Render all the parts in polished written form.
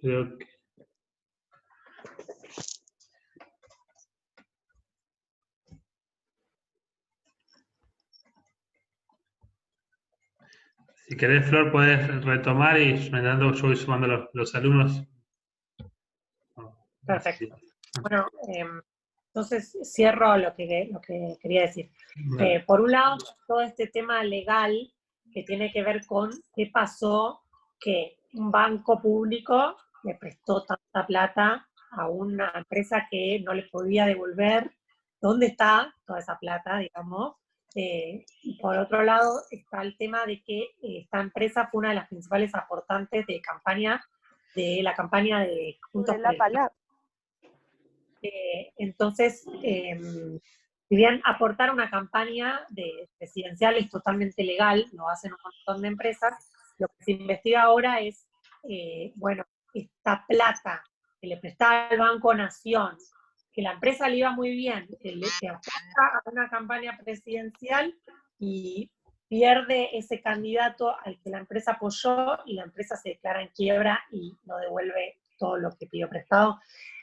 Creo que... Si querés, Flor, podés retomar y yo voy sumando los alumnos. Perfecto. Bueno, entonces cierro lo que quería decir. Por un lado, todo este tema legal que tiene que ver con qué pasó que un banco público le prestó tanta plata a una empresa que no le podía devolver. ¿Dónde está toda esa plata, digamos? Y por otro lado está el tema de que esta empresa fue una de las principales aportantes de la campaña de Juntos por el Cambio. Entonces, si bien aportar una campaña presidencial es totalmente legal, lo hacen un montón de empresas, lo que se investiga ahora es, bueno, esta plata que le prestaba el Banco Nación, que la empresa le iba muy bien, que aporta a una campaña presidencial y pierde ese candidato al que la empresa apoyó y la empresa se declara en quiebra y no devuelve todo lo que pidió prestado.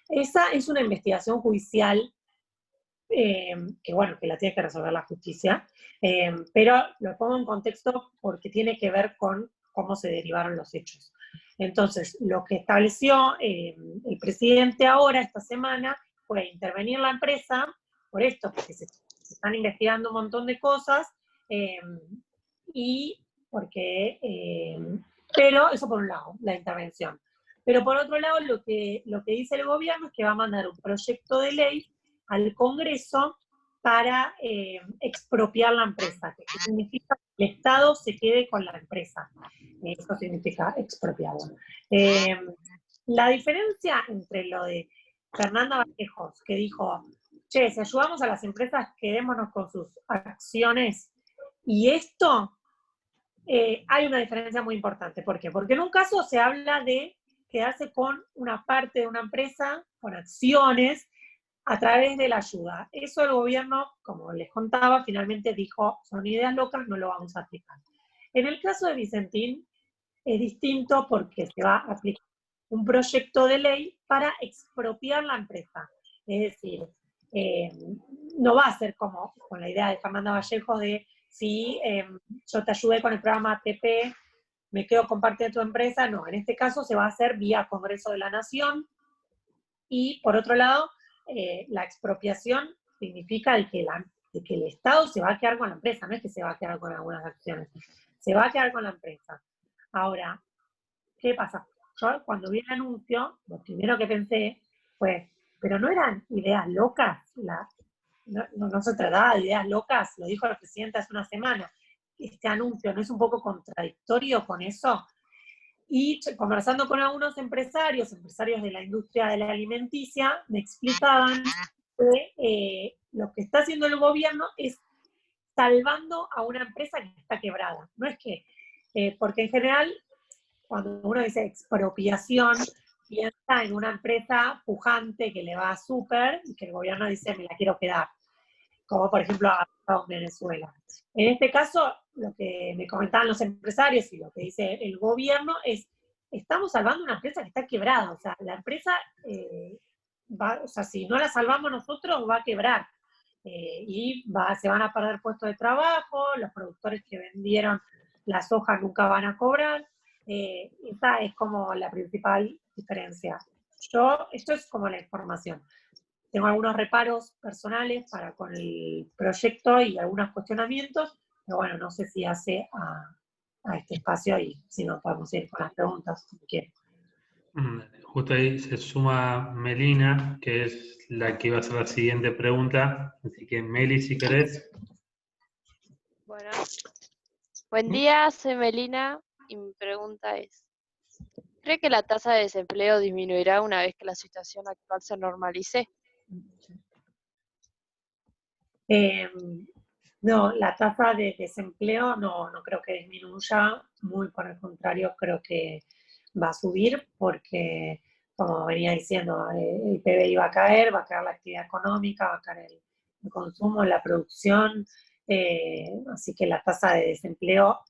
Esa es una investigación judicial que, bueno, que la tiene que resolver la justicia, pero lo pongo en contexto porque tiene que ver con cómo se derivaron los hechos. Entonces, lo que estableció el presidente ahora, esta semana, fue intervenir la empresa, por esto, porque se están investigando un montón de cosas, y porque, pero eso por un lado, la intervención. Pero por otro lado, lo que dice el gobierno es que va a mandar un proyecto de ley al Congreso para expropiar la empresa, que significa que el Estado se quede con la empresa. Eso significa expropiarla. La diferencia entre lo de Fernanda Vallejos, que dijo, che, si ayudamos a las empresas, quedémonos con sus acciones, y esto, hay una diferencia muy importante. ¿Por qué? Porque en un caso se habla de quedarse con una parte de una empresa, con acciones, a través de la ayuda. Eso el gobierno, como les contaba, finalmente dijo, son ideas locas, no lo vamos a aplicar. En el caso de Vicentín, es distinto porque se va a aplicar un proyecto de ley para expropiar la empresa. Es decir, no va a ser como con la idea de Fernanda Vallejo de si yo te ayudé con el programa ATP, me quedo con parte de tu empresa. No, en este caso se va a hacer vía Congreso de la Nación. Y por otro lado, la expropiación significa de que el Estado se va a quedar con la empresa, no es que se va a quedar con algunas acciones, se va a quedar con la empresa. Ahora, ¿qué pasa? Yo cuando vi el anuncio, lo primero que pensé fue, pero no eran ideas locas, no se trataba de ideas locas, lo dijo el presidente hace una semana. Este anuncio no es un poco contradictorio con eso. Y conversando con algunos empresarios de la industria de la alimenticia, me explicaban que lo que está haciendo el gobierno es salvando a una empresa que está quebrada. No es que, porque en general, cuando uno dice expropiación, piensa en una empresa pujante que le va súper y que el gobierno dice, me la quiero quedar, como por ejemplo ha pasado en Venezuela. En este caso, lo que me comentaban los empresarios y lo que dice el gobierno es, estamos salvando una empresa que está quebrada, o sea, la empresa, o sea, si no la salvamos nosotros, va a quebrar. Y se van a perder puestos de trabajo, los productores que vendieron las hojas nunca van a cobrar. Esa es como la principal diferencia. Esto es como la información. Tengo algunos reparos personales con el proyecto y algunos cuestionamientos, pero bueno, no sé si hace a este espacio y si no podemos ir con las preguntas, si quieren. Justo ahí se suma Melina, que es la que iba a hacer la siguiente pregunta. Así que Meli, si querés. Bueno, buen día, soy Melina y mi pregunta es, ¿cree que la tasa de desempleo disminuirá una vez que la situación actual se normalice? No, la tasa de desempleo no creo que disminuya, muy por el contrario, creo que va a subir porque, como venía diciendo, el PBI va a caer la actividad económica, va a caer el consumo, la producción, así que la tasa de desempleo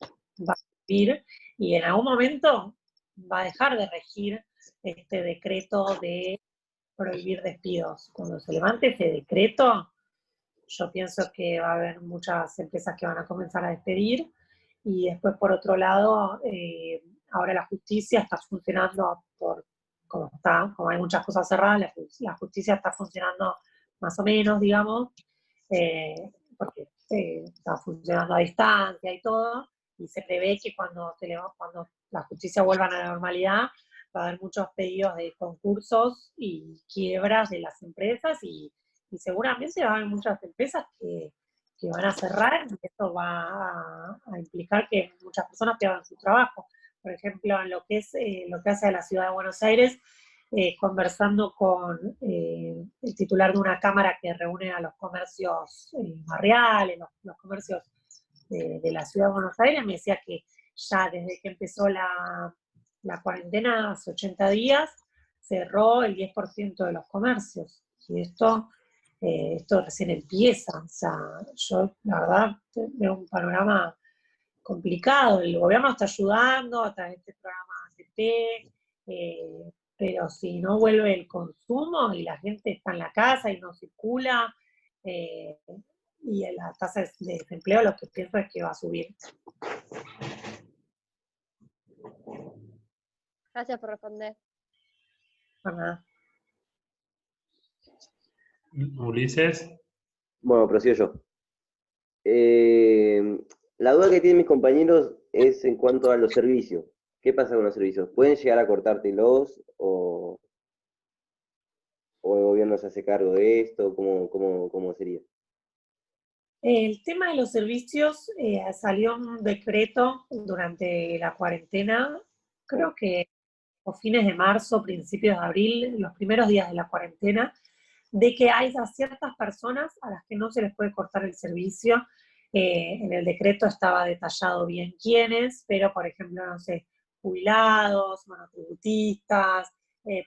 va a subir y en algún momento va a dejar de regir este decreto de prohibir despidos. Cuando se levante ese decreto, yo pienso que va a haber muchas empresas que van a comenzar a despedir, y después, por otro lado, ahora la justicia está funcionando como hay muchas cosas cerradas, la justicia está funcionando más o menos, digamos, porque está funcionando a distancia y todo, y se prevé que cuando la justicia vuelva a la normalidad, va a haber muchos pedidos de concursos y quiebras de las empresas, y seguramente va a haber muchas empresas que van a cerrar, y esto va a implicar que muchas personas pierdan su trabajo. Por ejemplo, en lo que hace a la ciudad de Buenos Aires, conversando con el titular de una cámara que reúne a los comercios barriales, los comercios de la ciudad de Buenos Aires, me decía que ya desde que empezó la cuarentena, hace 80 días, cerró el 10% de los comercios. Y esto recién empieza. O sea, yo la verdad veo un panorama complicado. El gobierno está ayudando a través de este programa ATP, pero si no vuelve el consumo y la gente está en la casa y no circula, y la tasa de desempleo, lo que pienso es que va a subir. Gracias por responder. Ajá. Ulises. Bueno, prosigo yo. La duda que tienen mis compañeros es en cuanto a los servicios. ¿Qué pasa con los servicios? ¿Pueden llegar a cortártelos o el gobierno se hace cargo de esto? ¿Cómo sería? El tema de los servicios, salió un decreto durante la cuarentena, creo que a fines de marzo, principios de abril, los primeros días de la cuarentena, de que hay a ciertas personas a las que no se les puede cortar el servicio. En el decreto estaba detallado bien quiénes, pero por ejemplo, no sé, jubilados, monotributistas,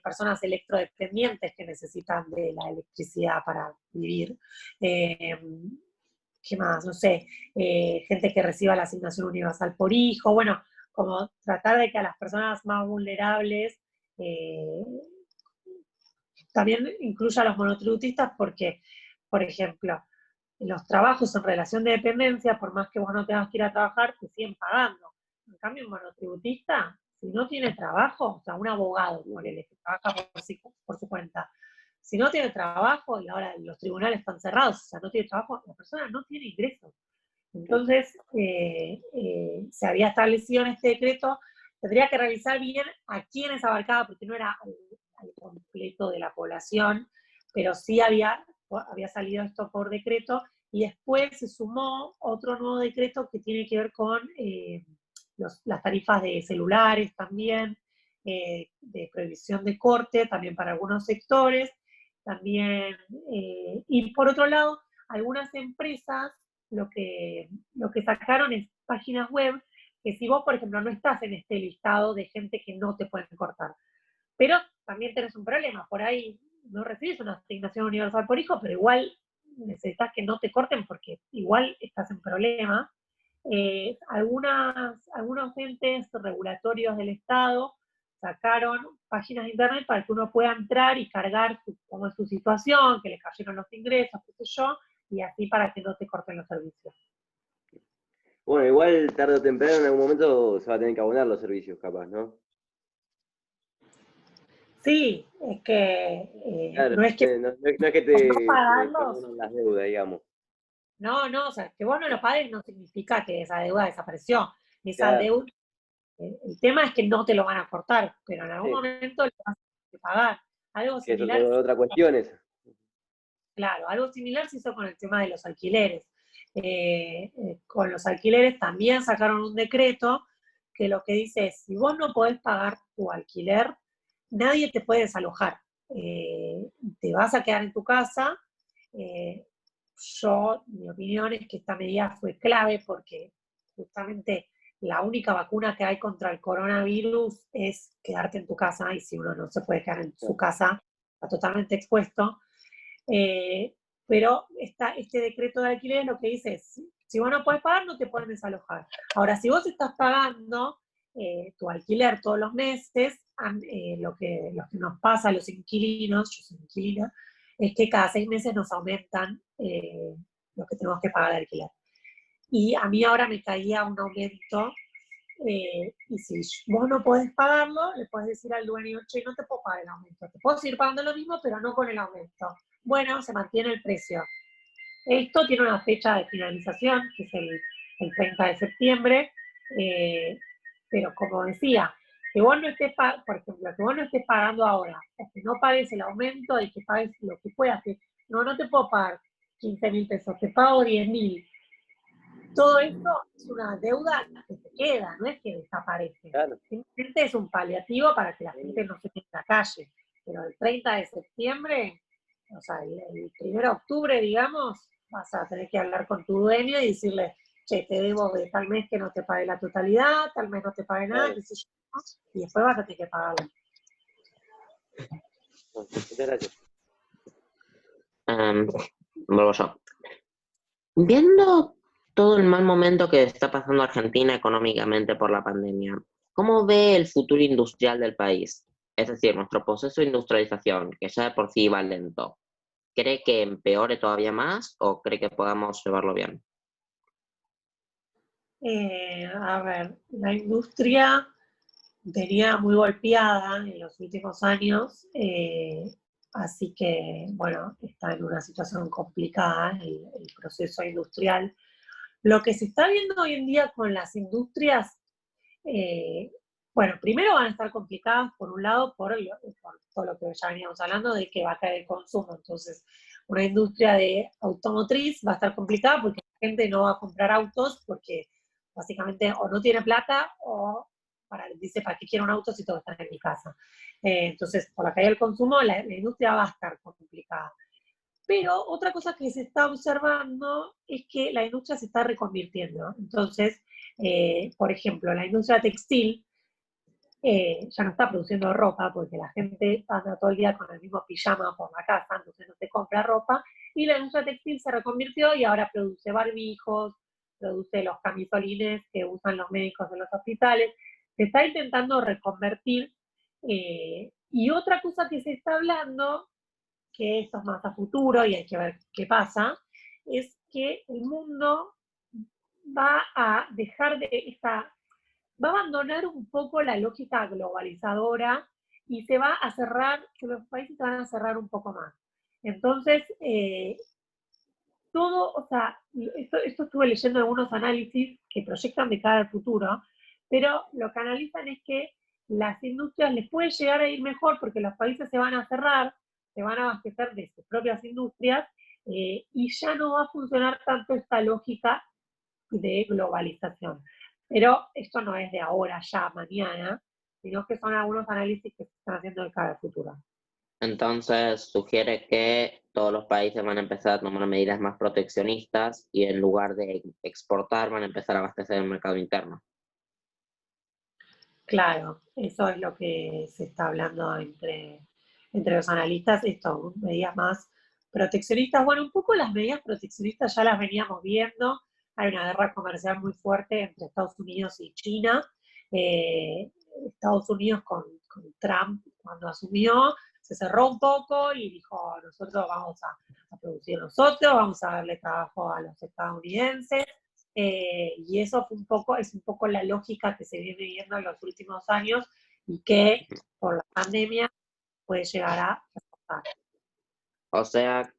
personas electrodependientes que necesitan de la electricidad para vivir. ¿Qué más? No sé, gente que reciba la asignación universal por hijo, bueno, como tratar de que a las personas más vulnerables, también incluya a los monotributistas, porque, por ejemplo, los trabajos en relación de dependencia, por más que vos no tengas que ir a trabajar, te siguen pagando. En cambio, un monotributista, si no tiene trabajo, o sea, un abogado, ponele, que trabaja por su cuenta, si no tiene trabajo, y ahora los tribunales están cerrados, o sea, no tiene trabajo, la persona no tiene ingresos. Entonces, se había establecido en este decreto, tendría que revisar bien a quiénes abarcaba, porque no era al completo de la población, pero sí había salido esto por decreto, y después se sumó otro nuevo decreto que tiene que ver con las tarifas de celulares también, de prohibición de corte, también para algunos sectores, también, y por otro lado, algunas empresas lo que sacaron es páginas web que si vos, por ejemplo, no estás en este listado de gente que no te pueden cortar, pero también tenés un problema, por ahí no recibís una asignación universal por hijo, pero igual necesitas que no te corten porque igual estás en problema. Algunos entes regulatorios del Estado sacaron páginas de internet para que uno pueda entrar y cargar cómo es su situación, que le cayeron los ingresos, qué sé yo, y así para que no te corten los servicios. Bueno, igual tarde o temprano en algún momento se va a tener que abonar los servicios, capaz, ¿no? Sí, es que Claro, no es que no es que por no te pagarlos, perdonan las deudas, digamos. no, o sea, que vos no lo pagues no significa que esa deuda desapareció. Esa Claro, deuda, el tema es que no te lo van a cortar, pero en algún sí, momento lo vas a tener que pagar. Algo que eso similar, es otra cuestión esa. claro, algo similar se hizo con el tema de los alquileres. Con los alquileres también sacaron un decreto que lo que dice es, si vos no podés pagar tu alquiler, nadie te puede desalojar. Te vas a quedar en tu casa. Mi opinión es que esta medida fue clave porque justamente la única vacuna que hay contra el coronavirus es quedarte en tu casa, y si uno no se puede quedar en su casa, está totalmente expuesto. Pero este decreto de alquiler lo que dice es, si vos no podés pagar, no te pueden desalojar. Ahora, si vos estás pagando tu alquiler todos los meses, lo que nos pasa a los inquilinos, yo soy inquilina, es que cada 6 meses nos aumentan lo que tenemos que pagar de alquiler. Y a mí ahora me caía un aumento, y si vos no podés pagarlo, le podés decir al dueño, che, no te puedo pagar el aumento, te puedo seguir pagando lo mismo, pero no con el aumento. Bueno, se mantiene el precio. Esto tiene una fecha de finalización, que es el 30 de septiembre, pero como decía, que vos no estés, por ejemplo, que vos no estés pagando ahora, o que no pagues el aumento y que pagues lo que puedas, que no te puedo pagar 15.000 pesos, te pago 10.000. Todo esto es una deuda que se queda, no es que desaparece. Claro. Simplemente es un paliativo para que la gente no se quede en la calle. Pero el 30 de septiembre, o sea, el 1 de octubre, digamos, vas a tener que hablar con tu dueño y decirle, che, te debo de tal mes que no te pague la totalidad, tal mes no te pague nada, Claro. qué sé yo, ¿no? Y después vas a tener que pagarlo. Muchas gracias. Vuelvo yo. Viendo todo el mal momento que está pasando Argentina económicamente por la pandemia, ¿cómo ve el futuro industrial del país? Es decir, nuestro proceso de industrialización, que ya de por sí va lento, ¿cree que empeore todavía más o cree que podamos llevarlo bien? A ver, la industria venía muy golpeada en los últimos años, así que, bueno, está en una situación complicada el proceso industrial. Lo que se está viendo hoy en día con las industrias, bueno, primero van a estar complicadas, por un lado, por todo lo que ya veníamos hablando, de que va a caer el consumo. Entonces, una industria de automotriz va a estar complicada porque la gente no va a comprar autos porque básicamente o no tiene plata o dice, ¿para qué quiero un auto si todo está en mi casa? Entonces, por la caída del consumo, la industria va a estar complicada. Pero otra cosa que se está observando es que la industria se está reconvirtiendo. Entonces, por ejemplo, la industria textil ya no está produciendo ropa porque la gente anda todo el día con el mismo pijama por la casa, entonces no se compra ropa. Y la industria textil se reconvirtió y ahora produce barbijos, produce los camisolines que usan los médicos en los hospitales. Se está intentando reconvertir. Y otra cosa que se está hablando, que esto es más a futuro y hay que ver qué pasa, es que el mundo va a dejar va a abandonar un poco la lógica globalizadora y se va a cerrar, que los países se van a cerrar un poco más. Entonces, todo, o sea, esto estuve leyendo algunos análisis que proyectan de cara al futuro, pero lo que analizan es que las industrias les puede llegar a ir mejor porque los países se van a cerrar, se van a abastecer de sus propias industrias, y ya no va a funcionar tanto esta lógica de globalización. Pero esto no es de ahora, ya, mañana, sino que son algunos análisis que se están haciendo de cara al futuro. Entonces, sugiere que todos los países van a empezar a tomar medidas más proteccionistas y en lugar de exportar van a empezar a abastecer el mercado interno. Claro, eso es lo que se está hablando entre los analistas, esto, medidas más proteccionistas. Bueno, un poco las medidas proteccionistas ya las veníamos viendo. Hay una guerra comercial muy fuerte entre Estados Unidos y China. Estados Unidos con Trump, cuando asumió, se cerró un poco y dijo, nosotros vamos a producir nosotros, vamos a darle trabajo a los estadounidenses. Y eso es un poco la lógica que se viene viendo en los últimos años y que por la pandemia puede llegar a pasar. O sea,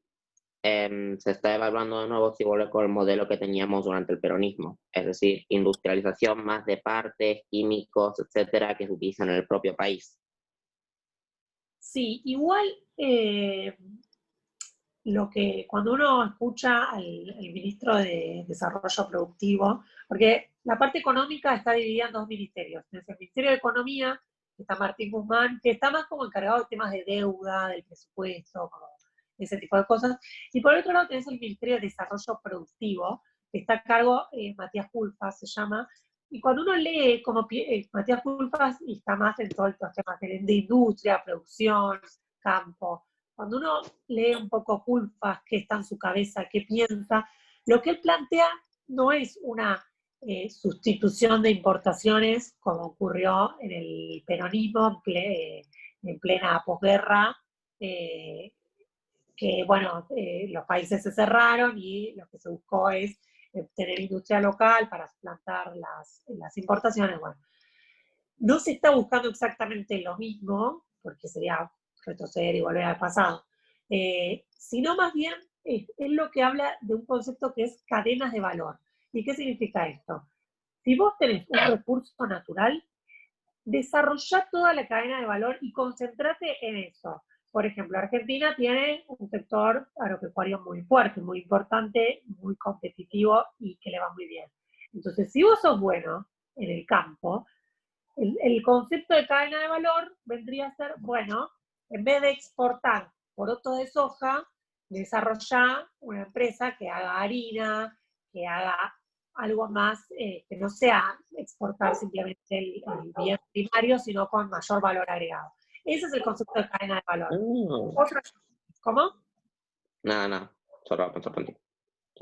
se está evaluando de nuevo si vuelve con el modelo que teníamos durante el peronismo, es decir, industrialización más de partes, químicos, etcétera, que se utilizan en el propio país. Sí, igual cuando uno escucha al ministro de Desarrollo Productivo, porque la parte económica está dividida en dos ministerios. Tienes el Ministerio de Economía, que está Martín Guzmán, que está más como encargado de temas de deuda, del presupuesto, como ese tipo de cosas. Y por otro lado tenés el Ministerio de Desarrollo Productivo, que está a cargo Matías Culfas, se llama. Y cuando uno lee como Matías Culfas, y está más en todos los temas de industria, producción, campo, cuando uno lee un poco Culfas, qué está en su cabeza, qué piensa, lo que él plantea no es una sustitución de importaciones, como ocurrió en el peronismo en plena posguerra, que bueno, los países se cerraron y lo que se buscó es tener industria local para suplantar las importaciones. Bueno, no se está buscando exactamente lo mismo, porque sería retroceder y volver al pasado, sino más bien es lo que habla de un concepto que es cadenas de valor. ¿Y qué significa esto? Si vos tenés un recurso natural, desarrollá toda la cadena de valor y concentrate en eso. Por ejemplo, Argentina tiene un sector agropecuario muy fuerte, muy importante, muy competitivo y que le va muy bien. Entonces, si vos sos bueno en el campo, el concepto de cadena de valor vendría a ser, bueno, en vez de exportar porotos de soja, desarrollar una empresa que haga harina, que haga algo más, que no sea exportar simplemente el bien primario, sino con mayor valor agregado. Ese es el concepto de cadena de valor. ¿Cómo? Nada, solo me sorprendí.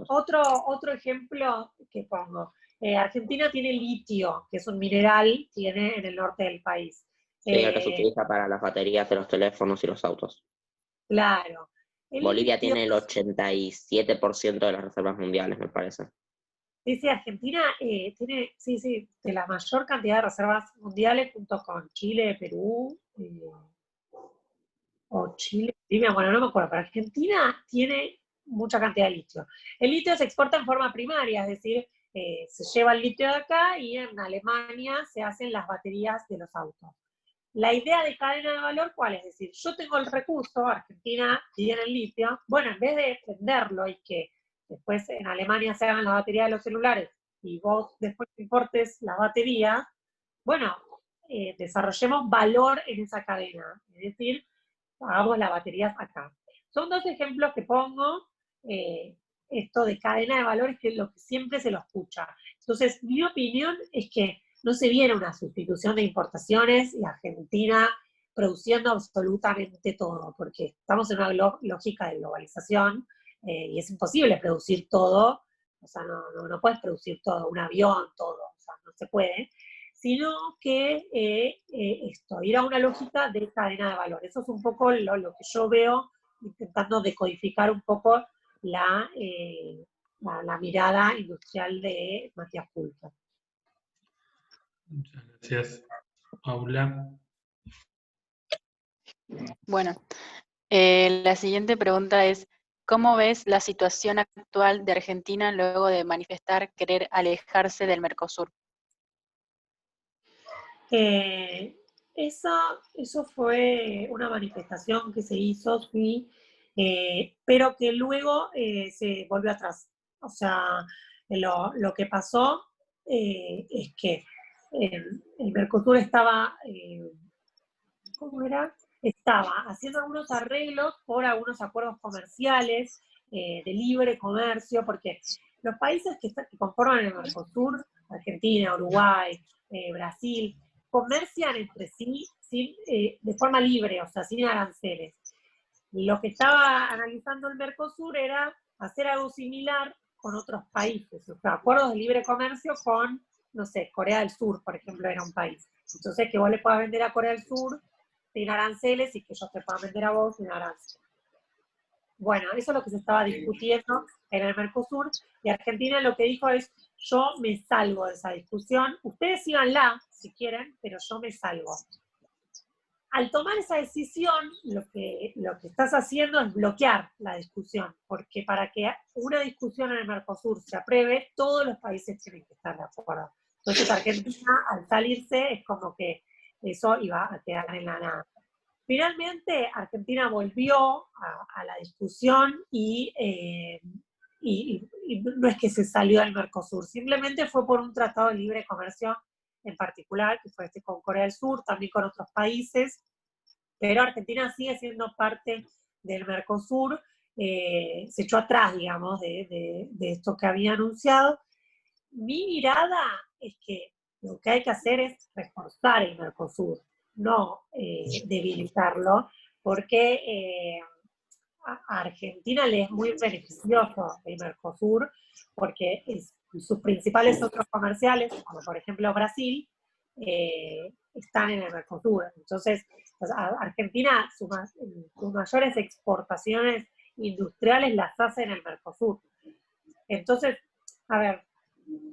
Otro ejemplo que pongo. Argentina tiene litio, que es un mineral, tiene en el norte del país. Sí, acá se utiliza para las baterías de los teléfonos y los autos. Claro. Bolivia litio, tiene el 87% de las reservas mundiales, me parece. Sí, Argentina tiene, de la mayor cantidad de reservas mundiales, junto con Chile, Perú, o Chile, bueno, no me acuerdo, pero Argentina tiene mucha cantidad de litio. El litio se exporta en forma primaria, es decir, se lleva el litio de acá y en Alemania se hacen las baterías de los autos. La idea de cadena de valor, ¿cuál es? Es decir, yo tengo el recurso, Argentina tiene el litio, bueno, en vez de venderlo y que después en Alemania se hagan las baterías de los celulares y vos después importes la batería, bueno, desarrollemos valor en esa cadena, es decir, hagamos las baterías acá. Son dos ejemplos que pongo, esto de cadena de valores, que es lo que siempre se lo escucha. Entonces, mi opinión es que no se viene una sustitución de importaciones y Argentina produciendo absolutamente todo, porque estamos en una lógica de globalización y es imposible producir todo, o sea, no puedes producir todo, un avión, todo, o sea, no se puede, sino que ir a una lógica de cadena de valor. Eso es un poco lo que yo veo, intentando decodificar un poco la mirada industrial de Matías Pulpo. Muchas gracias, Paula. Bueno, la siguiente pregunta es, ¿cómo ves la situación actual de Argentina luego de manifestar querer alejarse del Mercosur? Eso fue una manifestación que se hizo, sí, pero que luego se volvió atrás. O sea, lo que pasó es que el Mercosur estaba, ¿cómo era? Estaba haciendo algunos arreglos por algunos acuerdos comerciales de libre comercio, porque los países que conforman el Mercosur, Argentina, Uruguay, Brasil, comercian entre sí de forma libre, o sea, sin aranceles. Lo que estaba analizando el Mercosur era hacer algo similar con otros países, o sea, acuerdos de libre comercio con, no sé, Corea del Sur, por ejemplo, era un país. Entonces, que vos le puedas vender a Corea del Sur sin aranceles y que ellos te puedan vender a vos sin aranceles. Bueno, eso es lo que se estaba discutiendo en el Mercosur, y Argentina lo que dijo es, yo me salgo de esa discusión, ustedes síganla si quieren, pero yo me salgo. Al tomar esa decisión, lo que estás haciendo es bloquear la discusión, porque para que una discusión en el Mercosur se apruebe, todos los países tienen que estar de acuerdo. Entonces Argentina, al salirse, es como que eso iba a quedar en la nada. Finalmente, Argentina volvió a la discusión y no es que se salió del Mercosur, simplemente fue por un tratado de libre comercio en particular, que fue con Corea del Sur, también con otros países, pero Argentina sigue siendo parte del Mercosur, se echó atrás, digamos, de esto que había anunciado. Mi mirada es que lo que hay que hacer es reforzar el Mercosur, no debilitarlo, porque a Argentina le es muy beneficioso el Mercosur, porque sus principales socios comerciales, como por ejemplo Brasil, están en el Mercosur. Entonces, pues, Argentina, sus mayores exportaciones industriales las hace en el Mercosur. Entonces, a ver,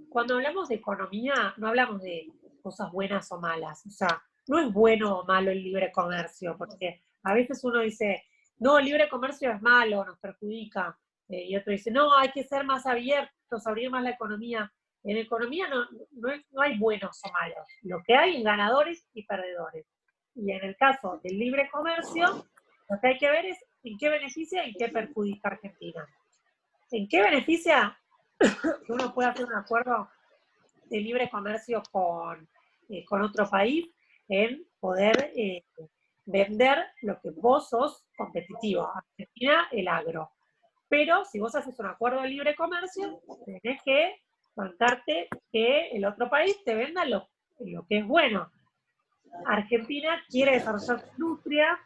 cuando hablamos de economía, no hablamos de cosas buenas o malas. O sea, no es bueno o malo el libre comercio, porque a veces uno dice, no, el libre comercio es malo, nos perjudica. Y otro dice, no, hay que ser más abiertos, abrir más la economía. En economía no hay buenos o malos. Lo que hay es ganadores y perdedores. Y en el caso del libre comercio, lo que hay que ver es en qué beneficia y qué perjudica a Argentina. ¿En qué beneficia que uno pueda hacer un acuerdo de libre comercio con otro país en poder vender lo que vos sos competitivo? Argentina, el agro. Pero si vos haces un acuerdo de libre comercio, tenés que bancarte que el otro país te venda lo que es bueno. Argentina quiere desarrollar su industria,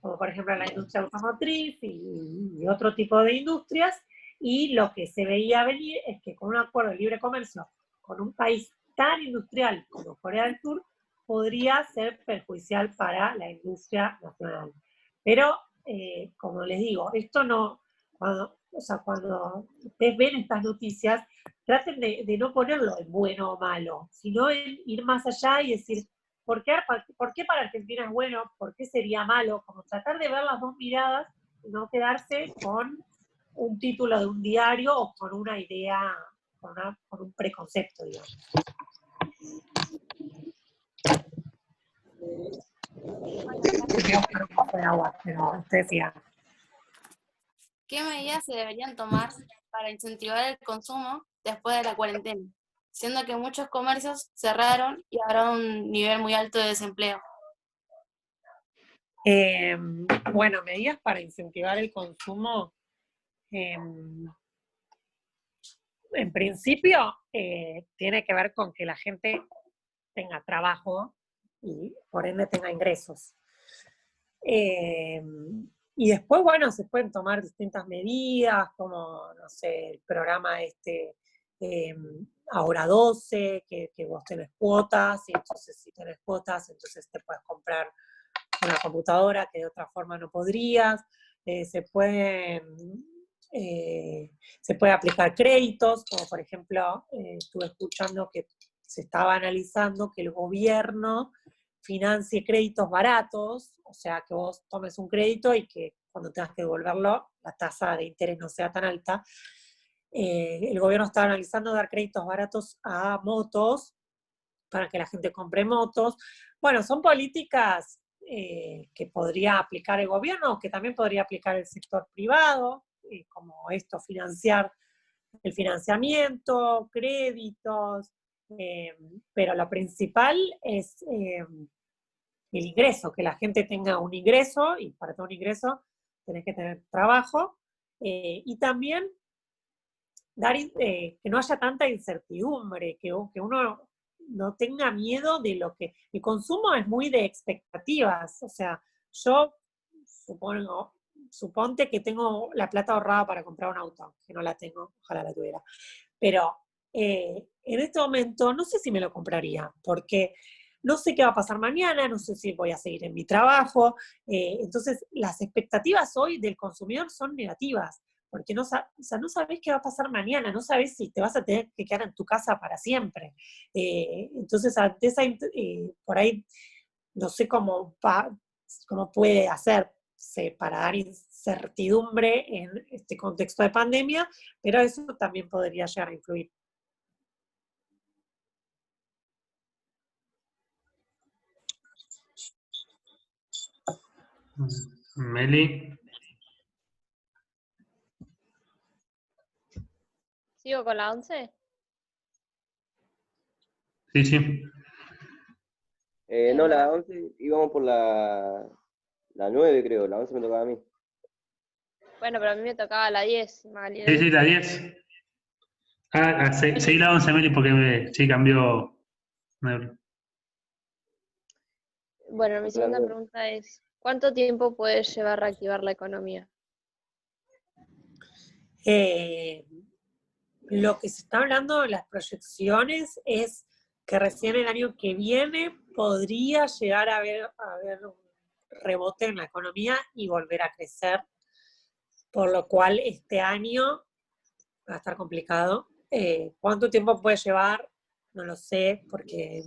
como por ejemplo la industria automotriz y otro tipo de industrias, y lo que se veía venir es que con un acuerdo de libre comercio con un país tan industrial como Corea del Sur, podría ser perjudicial para la industria nacional. Pero, como les digo, esto no, cuando ustedes ven estas noticias, traten de no ponerlo en bueno o malo, sino en ir más allá y decir, ¿por qué para Argentina es bueno? ¿Por qué sería malo? Como tratar de ver las dos miradas y no quedarse con un título de un diario o con una idea, con un preconcepto, digamos. Voy a buscar un poco de agua, pero ustedes sigan. ¿Qué medidas se deberían tomar para incentivar el consumo después de la cuarentena? Siendo que muchos comercios cerraron y habrá un nivel muy alto de desempleo. Bueno, medidas para incentivar el consumo. En principio, tiene que ver con que la gente tenga trabajo y por ende tenga ingresos. Y después, bueno, se pueden tomar distintas medidas, como, no sé, el programa Ahora 12, que vos tenés cuotas, y entonces si tenés cuotas, entonces te puedes comprar una computadora que de otra forma no podrías. Se puede aplicar créditos, como por ejemplo, estuve escuchando que se estaba analizando que el gobierno financie créditos baratos, o sea, que vos tomes un crédito y que cuando tengas que devolverlo, la tasa de interés no sea tan alta. El gobierno está analizando dar créditos baratos a motos para que la gente compre motos. Bueno, son políticas que podría aplicar el gobierno o que también podría aplicar el sector privado, como esto, financiar el financiamiento, créditos, pero lo principal es el ingreso, que la gente tenga un ingreso, y para tener un ingreso tenés que tener trabajo, y también dar, que no haya tanta incertidumbre, que uno no tenga miedo de lo que... El consumo es muy de expectativas, o sea, yo suponte que tengo la plata ahorrada para comprar un auto, que no la tengo, ojalá la tuviera, pero en este momento no sé si me lo compraría, porque no sé qué va a pasar mañana, no sé si voy a seguir en mi trabajo, entonces las expectativas hoy del consumidor son negativas, porque no sabés qué va a pasar mañana, no sabés si te vas a tener que quedar en tu casa para siempre. Entonces, ante esa, por ahí, no sé cómo puede hacerse para dar incertidumbre en este contexto de pandemia, pero eso también podría llegar a influir. Meli. ¿Sigo con la 11? Sí, sí. No, la 11 íbamos por la 9, creo. La 11 me tocaba a mí. Bueno, pero a mí me tocaba la 10. Sí, sí, la 10. Seguí la 11, Meli, porque sí cambió. Bueno, mi segunda pregunta es, ¿cuánto tiempo puede llevar reactivar la economía? Lo que se está hablando en las proyecciones es que recién el año que viene podría llegar a haber un rebote en la economía y volver a crecer, por lo cual este año va a estar complicado. ¿Cuánto tiempo puede llevar? No lo sé, porque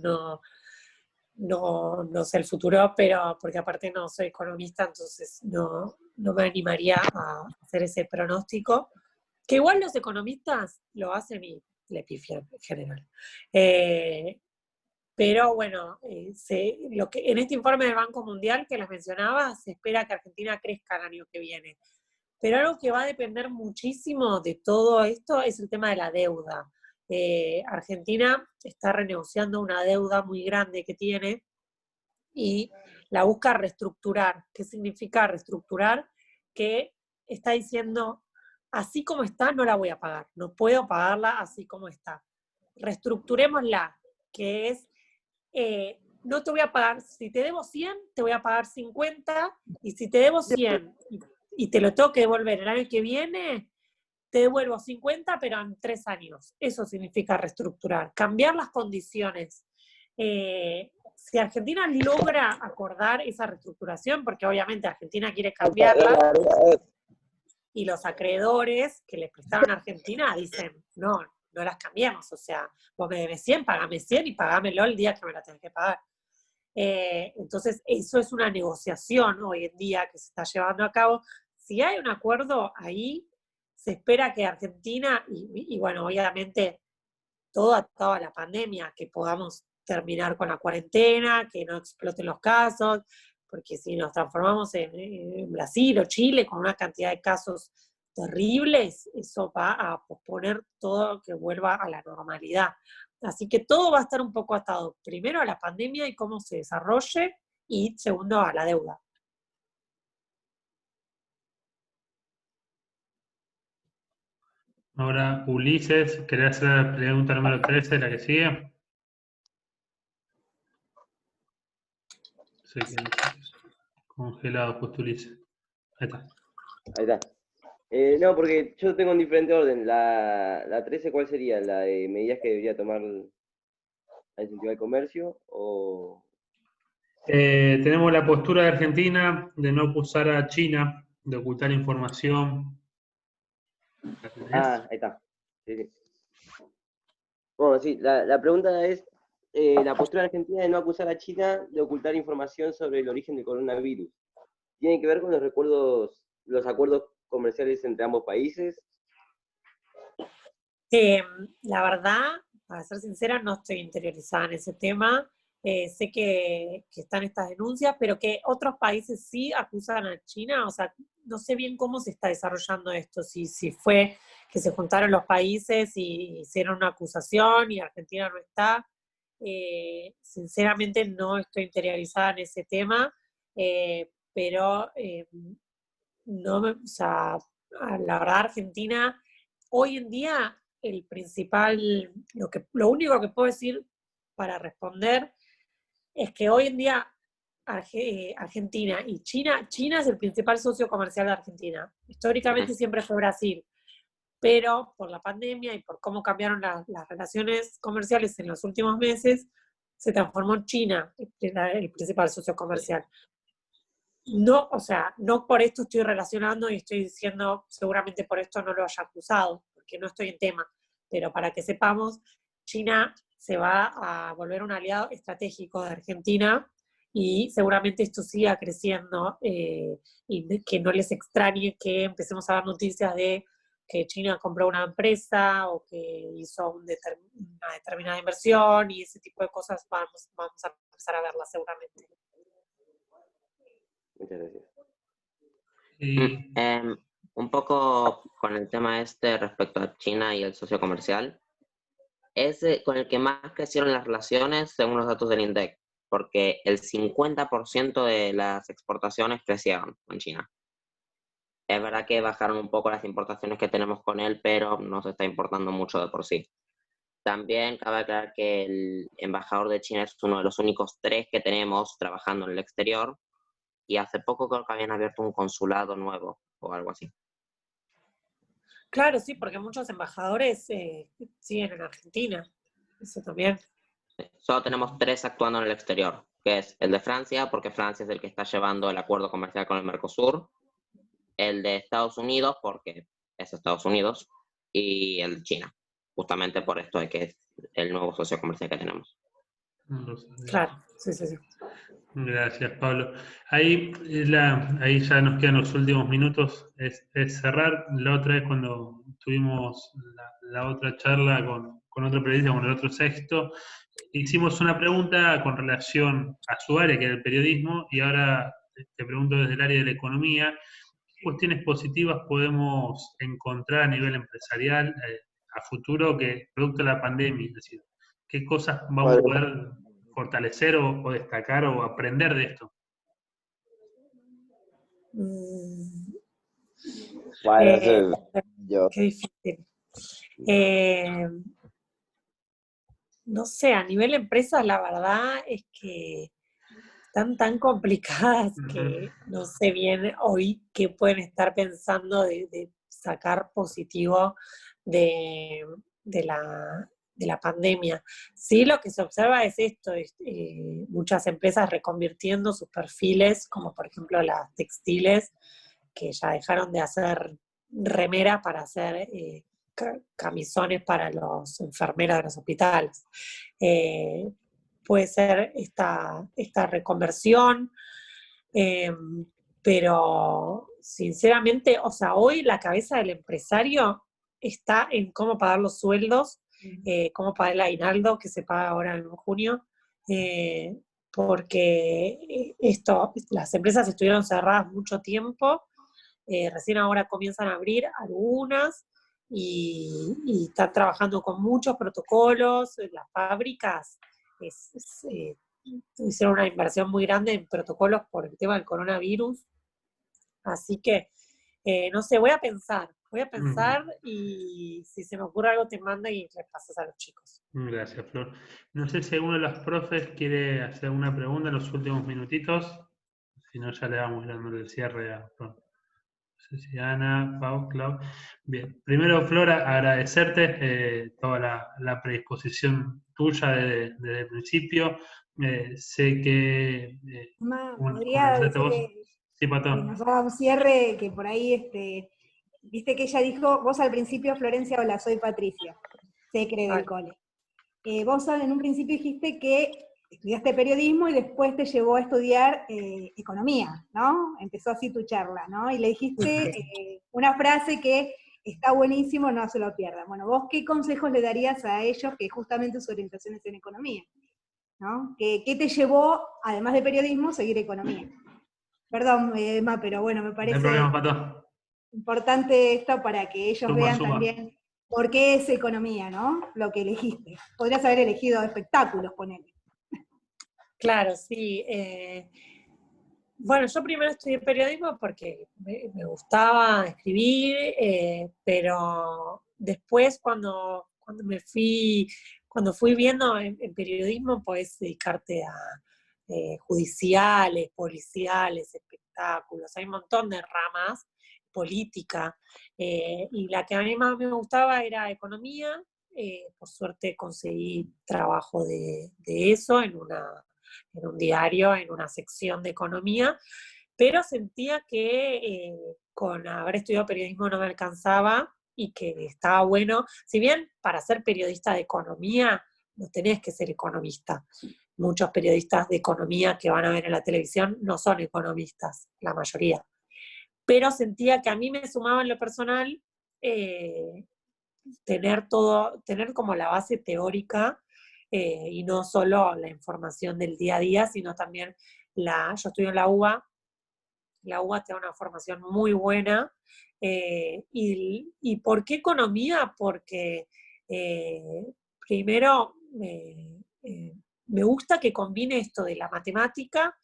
no sé el futuro, pero porque aparte no soy economista, entonces no me animaría a hacer ese pronóstico, que igual los economistas lo hacen y le pifian en general. Pero bueno, lo que en este informe del Banco Mundial que les mencionaba, se espera que Argentina crezca el año que viene. Pero algo que va a depender muchísimo de todo esto es el tema de la deuda. Argentina está renegociando una deuda muy grande que tiene y la busca reestructurar. ¿Qué significa reestructurar? Que está diciendo, así como está, no la voy a pagar. No puedo pagarla así como está. Reestructurémosla, que es, no te voy a pagar, si te debo 100, te voy a pagar 50, y si te debo 100 y te lo tengo que devolver el año que viene, te devuelvo 50, pero en 3 años. Eso significa reestructurar, cambiar las condiciones. Si Argentina logra acordar esa reestructuración, porque obviamente Argentina quiere cambiarla, y los acreedores que le prestaron a Argentina dicen, no las cambiemos, o sea, vos me debes 100, pagame 100 y pagámelo el día que me la tenés que pagar. Entonces, eso es una negociación hoy en día que se está llevando a cabo. Si hay un acuerdo ahí, se espera que Argentina, y bueno, obviamente todo atado a la pandemia, que podamos terminar con la cuarentena, que no exploten los casos, porque si nos transformamos en Brasil o Chile con una cantidad de casos terribles, eso va a posponer todo que vuelva a la normalidad. Así que todo va a estar un poco atado, primero a la pandemia y cómo se desarrolle, y segundo a la deuda. Ahora, Ulises, ¿querés hacer la pregunta número 13, la que sigue? Sí, congelado, justo Ulises. Ahí está. Ahí está. No, porque yo tengo un diferente orden. La 13, ¿cuál sería? ¿La de medidas que debería tomar a incentivar el comercio? ¿O Tenemos la postura de Argentina de no acusar a China de ocultar información. ¿La tenés? ahí está. Sí, sí. Bueno, sí, la pregunta es, la postura de Argentina de no acusar a China de ocultar información sobre el origen del coronavirus. ¿Tiene que ver con los acuerdos comerciales entre ambos países? La verdad, para ser sincera, no estoy interiorizada en ese tema. Sé que están estas denuncias, pero que otros países sí acusan a China. O sea, no sé bien cómo se está desarrollando esto, si fue que se juntaron los países y hicieron una acusación y Argentina no está. Sinceramente no estoy interiorizada en ese tema, pero no o sea, la verdad Argentina hoy en día el principal, lo único que puedo decir para responder es que hoy en día Argentina y China es el principal socio comercial de Argentina. Históricamente siempre fue Brasil, pero por la pandemia y por cómo cambiaron las relaciones comerciales en los últimos meses, se transformó en China el principal socio comercial. No, o sea, no por esto estoy relacionando y estoy diciendo, seguramente por esto no lo haya acusado, porque no estoy en tema, pero para que sepamos, China se va a volver un aliado estratégico de Argentina y seguramente esto siga creciendo, y que no les extrañe que empecemos a dar noticias de que China compró una empresa o que hizo una determinada inversión, y ese tipo de cosas vamos a empezar a verlas seguramente. Muchas gracias. Un poco con el tema respecto a China y el socio comercial, es con el que más crecieron las relaciones según los datos del INDEC, porque el 50% de las exportaciones crecieron con China. Es verdad que bajaron un poco las importaciones que tenemos con él, pero no se está importando mucho de por sí. También cabe aclarar que el embajador de China es uno de los únicos 3 que tenemos trabajando en el exterior, y hace poco creo que habían abierto un consulado nuevo o algo así. Claro, sí, porque muchos embajadores siguen en Argentina. Eso también. Solo tenemos 3 actuando en el exterior, que es el de Francia, porque Francia es el que está llevando el acuerdo comercial con el Mercosur, el de Estados Unidos, porque es Estados Unidos, y el de China, justamente por esto de que es el nuevo socio comercial que tenemos. Claro, sí, sí, sí. Gracias, Pablo. Ahí ya nos quedan los últimos minutos. Es cerrar. La otra vez cuando tuvimos la otra charla con otro periodista, con el otro Sexto, hicimos una pregunta con relación a su área, que era el periodismo, y ahora te pregunto desde el área de la economía, ¿qué cuestiones positivas podemos encontrar a nivel empresarial a futuro que producto de la pandemia? Es decir, ¿qué cosas vamos a poder fortalecer o destacar o aprender de esto? Bueno, Eh, yo. Qué difícil. No sé, a nivel empresas la verdad es que están tan complicadas que no sé bien hoy qué pueden estar pensando de sacar positivo de la pandemia. Sí, lo que se observa es esto, muchas empresas reconvirtiendo sus perfiles, como por ejemplo las textiles, que ya dejaron de hacer remeras para hacer camisones para los enfermeros de los hospitales. Puede ser esta reconversión, pero sinceramente, o sea, hoy la cabeza del empresario está en cómo pagar los sueldos, cómo pagar el aguinaldo que se paga ahora en junio, porque las empresas estuvieron cerradas mucho tiempo, recién ahora comienzan a abrir algunas y están trabajando con muchos protocolos. Las fábricas hicieron una inversión muy grande en protocolos por el tema del coronavirus. Así que, no sé, voy a pensar y si se me ocurre algo te manda y repasas a los chicos. Gracias, Flor. No sé si alguno de los profes quiere hacer una pregunta en los últimos minutitos. Si no, ya le vamos dando el cierre a Flor. No sé si Ana, Pau, Clau. Bien. Primero, Flor, agradecerte toda la predisposición tuya desde el principio. Sé que... Podría vos. decirle Sí, que Pato. nos haga un cierre, que por ahí, viste que ella dijo, vos al principio, Florencia, hola, soy Patricia, secre del cole. Vos en un principio dijiste que estudiaste periodismo y después te llevó a estudiar economía, ¿no? Empezó así tu charla, ¿no? Y le dijiste una frase que está buenísimo, no se lo pierdan. Bueno, ¿vos qué consejos le darías a ellos que justamente su orientación es en economía? ¿No? ¿Qué te llevó, además de periodismo, seguir economía? Perdón, Emma, pero bueno, me No parece hay problema, Pato. importante esto para que ellos vean Suma. también por qué es economía, ¿no? Lo que elegiste. Podrías haber elegido espectáculos, ponele. Claro, sí. Bueno, yo primero estudié periodismo porque me gustaba escribir, pero después cuando fui viendo en periodismo, podés dedicarte a judiciales, policiales, espectáculos, hay un montón de ramas, política, y la que a mí más me gustaba era economía. Por suerte conseguí trabajo de eso en un diario, en una sección de economía, pero sentía que con haber estudiado periodismo no me alcanzaba y que estaba bueno, si bien para ser periodista de economía no tenés que ser economista. Muchos periodistas de economía que van a ver en la televisión no son economistas, la mayoría. Pero sentía que a mí me sumaba en lo personal tener como la base teórica y no solo la información del día a día, sino también yo estudio en la UBA te da una formación muy buena. ¿Y por qué economía? Porque primero me gusta que combine esto de la matemática,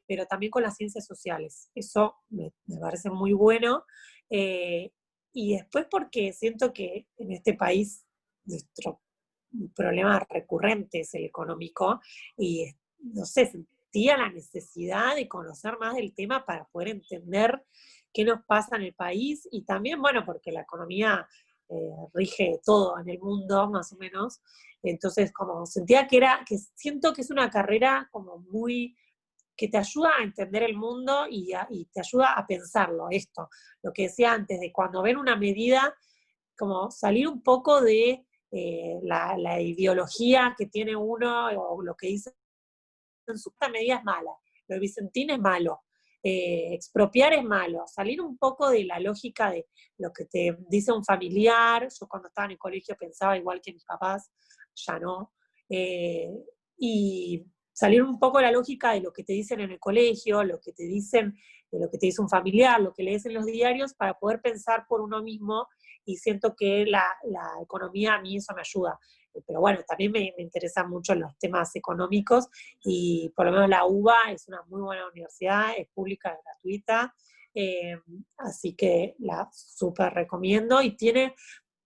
pero también con las ciencias sociales. Eso me parece muy bueno. Y después porque siento que en este país nuestro problema recurrente es el económico y no sé, existía la necesidad de conocer más del tema para poder entender qué nos pasa en el país, y también, bueno, porque la economía rige todo en el mundo, más o menos. Entonces, como sentía que siento que es una carrera como muy, que te ayuda a entender el mundo y te ayuda a pensarlo, esto, lo que decía antes, de cuando ven una medida, como salir un poco de la ideología que tiene uno, o lo que dice en su medida es mala, lo de Vicentín es malo, expropiar es malo, salir un poco de la lógica de lo que te dice un familiar. Yo cuando estaba en el colegio pensaba igual que mis papás, ya no, y salir un poco de la lógica de lo que te dicen en el colegio, lo que te dicen, de lo que te dice un familiar, lo que lees en los diarios, para poder pensar por uno mismo, y siento que la economía a mí eso me ayuda. Pero bueno, también me interesan mucho los temas económicos, y por lo menos la UBA es una muy buena universidad, es pública, es gratuita, así que la súper recomiendo, y tiene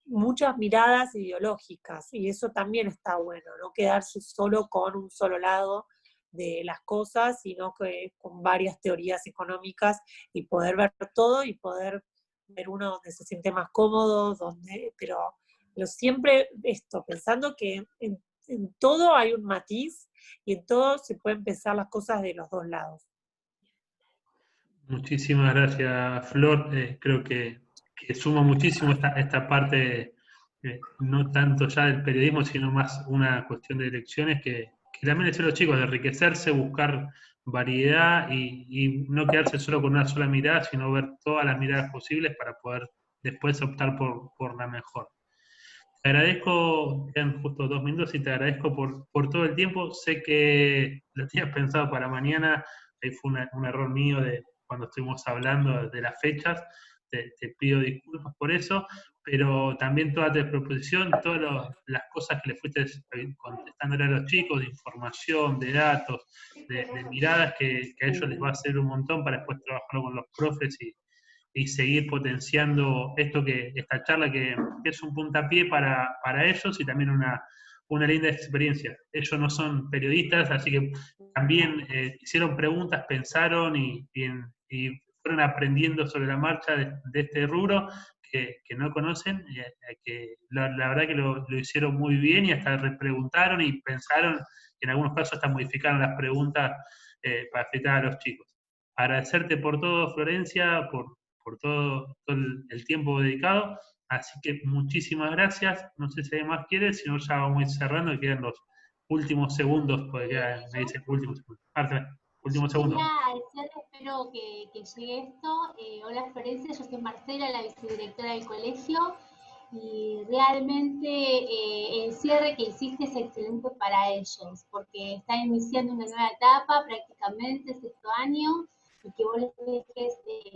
muchas miradas ideológicas, y eso también está bueno, no quedarse solo con un solo lado de las cosas, sino que con varias teorías económicas, y poder ver todo, y poder ver uno donde se siente más cómodo, pero siempre esto, pensando que en todo hay un matiz, y en todo se pueden pensar las cosas de los dos lados. Muchísimas gracias, Flor. Creo que suma muchísimo esta parte, no tanto ya del periodismo, sino más una cuestión de elecciones que también es de los chicos, de enriquecerse, buscar variedad y no quedarse solo con una sola mirada, sino ver todas las miradas posibles para poder después optar por la mejor. Te agradezco, quedan justo 2 minutos, y te agradezco por todo el tiempo. Sé que lo tenías pensado para mañana, ahí fue un error mío de cuando estuvimos hablando de las fechas, te pido disculpas por eso, pero también toda tu exposición, todas las cosas que le fuiste contestándole a los chicos, de información, de datos, de miradas, que a ellos les va a hacer un montón para después trabajarlo con los profes y seguir potenciando esta charla que es un puntapié para ellos, y también una linda experiencia. Ellos no son periodistas, así que también hicieron preguntas, pensaron y fueron aprendiendo sobre la marcha de este rubro que no conocen, que la verdad que lo hicieron muy bien, y hasta repreguntaron y pensaron, y en algunos casos hasta modificaron las preguntas para afectar a los chicos. Agradecerte por todo, Florencia, por todo el tiempo dedicado, así que muchísimas gracias. No sé si alguien más quiere, si no ya vamos a ir cerrando, y quedan los últimos segundos, porque me dice últimos segundos. Últimos segundos. Espero que llegue esto. Hola Florencia, yo soy Marcela, la vicedirectora del colegio, y realmente el cierre que hiciste es excelente para ellos, porque están iniciando una nueva etapa, prácticamente sexto año, y que vos les dejes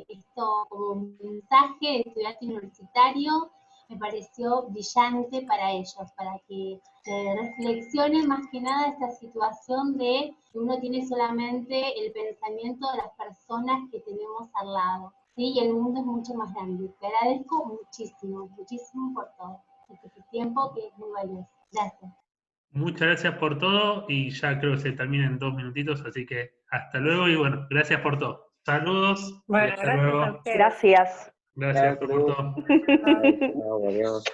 esto como un mensaje de estudiante universitario, me pareció brillante para ellos, para que reflexionen más que nada esta situación de que uno tiene solamente el pensamiento de las personas que tenemos al lado, ¿sí? Y el mundo es mucho más grande. Te agradezco muchísimo, muchísimo por todo, por tu tiempo, que es muy valioso. Gracias. Muchas gracias por todo, y ya creo que se termina en 2 minutitos, así que hasta luego, y bueno, gracias por todo. Saludos, Bueno, y hasta gracias luego. a ustedes. Gracias. Gracias por todo. Chao, adiós.